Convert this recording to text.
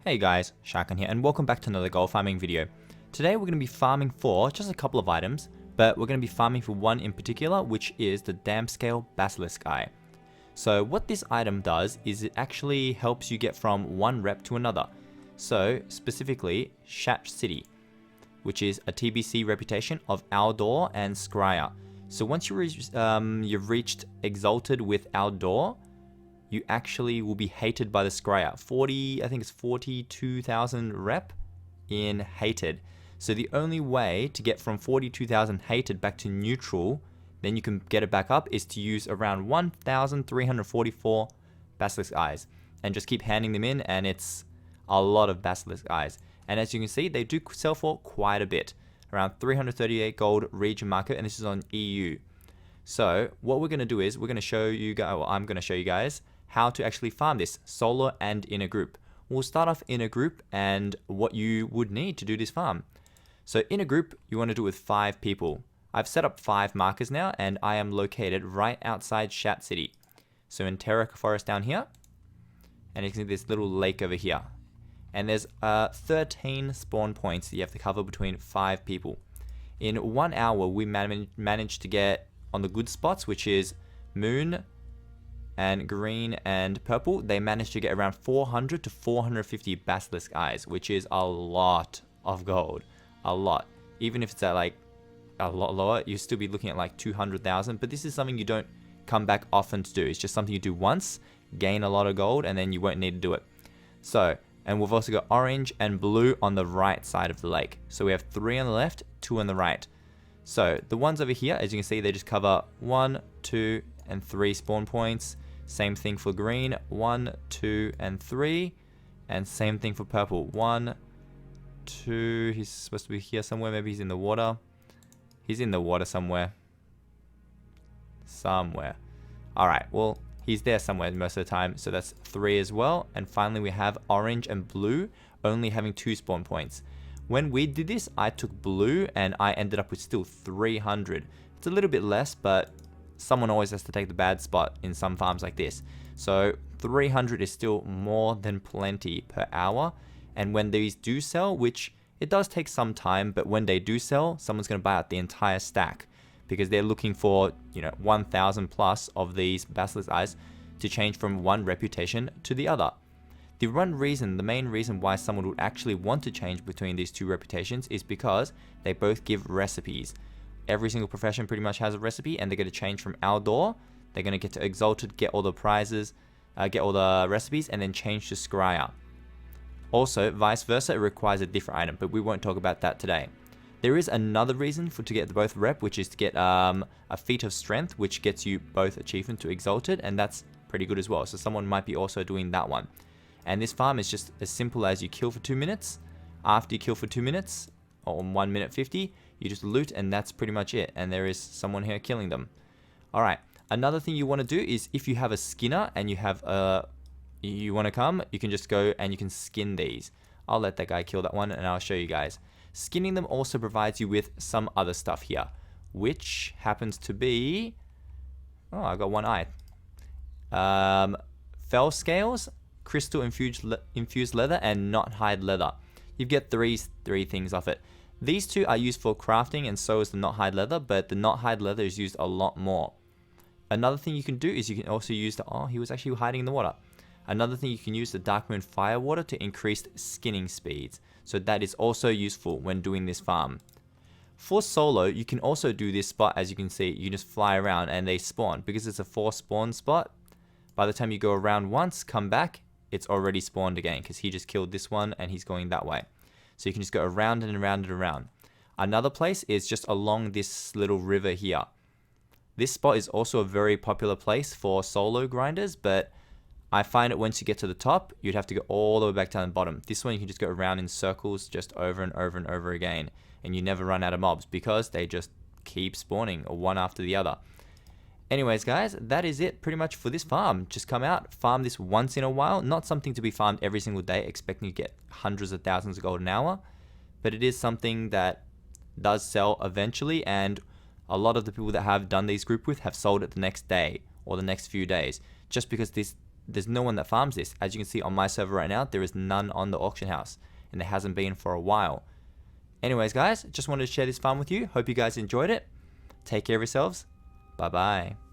Hey guys, Sharkan here and welcome back to another gold farming video. Today we're going to be farming for just a couple of items, but we're going to be farming for one in particular, which is the Dampscale Basilisk eye. So what this item does is it actually helps you get from one rep to another. So specifically Shat City, which is a TBC reputation of Outdoor and Scryer. So once you've reached Exalted with Outdoor, you actually will be hated by the Scryer. I think it's 42,000 rep in hated. So the only way to get from 42,000 hated back to neutral, then you can get it back up, is to use around 1,344 Basilisk eyes. And just keep handing them in, and it's a lot of Basilisk eyes. And as you can see, they do sell for quite a bit. Around 338 gold region market, and this is on EU. So what we're going to do is we're going to show you guys, well, I'm going to show you guys how to actually farm this solo and in a group. We'll start off in a group and what you would need to do this farm. So in a group, you want to do it with 5 people. I've set up 5 markers now, and I am located right outside Shat City. So in Terra Forest down here, and you can see this little lake over here. And there's 13 spawn points that you have to cover between 5 people. In 1 hour, we managed to get on the good spots, which is Moon and Green and Purple. They managed to get around 400 to 450 Basilisk eyes, which is a lot of gold. A lot. Even if it's at like a lot lower, you'll still be looking at like 200,000. But this is something you don't come back often to do. It's just something you do once, gain a lot of gold, and then you won't need to do it. So, and we've also got orange and blue on the right side of the lake. So we have 3 on the left, 2 on the right. So the ones over here, as you can see, they just cover 1, 2, and 3 spawn points. Same thing for green, 1, 2, and 3. And same thing for purple, 1, 2. He's supposed to be here somewhere. Maybe he's in the water. He's in the water somewhere. Alright, well, he's there somewhere most of the time. So that's 3 as well. And finally, we have orange and blue only having 2 spawn points. When we did this, I took blue and I ended up with still 300. It's a little bit less, but someone always has to take the bad spot in some farms like this. So 300 is still more than plenty per hour. And when these do sell, which it does take some time, but when they do sell, someone's going to buy out the entire stack because they're looking for, 1,000 plus of these Basilisk eyes to change from one reputation to the other. The main reason why someone would actually want to change between these 2 reputations is because they both give recipes. Every single profession pretty much has a recipe, and they're going to change from Outdoor. They're going to get to Exalted, get all the prizes, get all the recipes, and then change to Scryer. Also, vice versa, it requires a different item, but we won't talk about that today. There is another reason to get both rep, which is to get a feat of strength, which gets you both achievement to Exalted, and that's pretty good as well. So someone might be also doing that one. And this farm is just as simple as you kill for 2 minutes. After you kill for 2 minutes, or 1 minute 50, you just loot, and that's pretty much it. And there is someone here killing them. Alright, another thing you want to do is if you have a skinner and you have you want to come, you can just go and you can skin these. I'll let that guy kill that one and I'll show you guys. Skinning them also provides you with some other stuff here, which happens to be, oh, I got one eye. Fell scales, crystal infused leather, and knot hide leather. You get three things off it. These 2 are used for crafting, and so is the knot hide leather, but the knot hide leather is used a lot more. Another thing you can do is you can also use the, oh, he was actually hiding in the water. Another thing you can use the Dark Moon Fire Water to increase skinning speeds. So that is also useful when doing this farm. For solo, you can also do this spot. As you can see, you just fly around and they spawn. Because it's a 4 spawn spot, by the time you go around once, come back, it's already spawned again. Because he just killed this one and he's going that way. So you can just go around and around and around. Another place is just along this little river here. This spot is also a very popular place for solo grinders, but I find it once you get to the top, you'd have to go all the way back down the bottom. This one you can just go around in circles just over and over and over again. And you never run out of mobs because they just keep spawning one after the other. Anyways guys, that is it pretty much for this farm. Just come out, farm this once in a while. Not something to be farmed every single day, expecting to get hundreds of thousands of gold an hour. But it is something that does sell eventually, and a lot of the people that have done these group with have sold it the next day or the next few days. Just because there's no one that farms this. As you can see on my server right now, there is none on the auction house, and there hasn't been for a while. Anyways guys, just wanted to share this farm with you. Hope you guys enjoyed it. Take care of yourselves. Bye bye.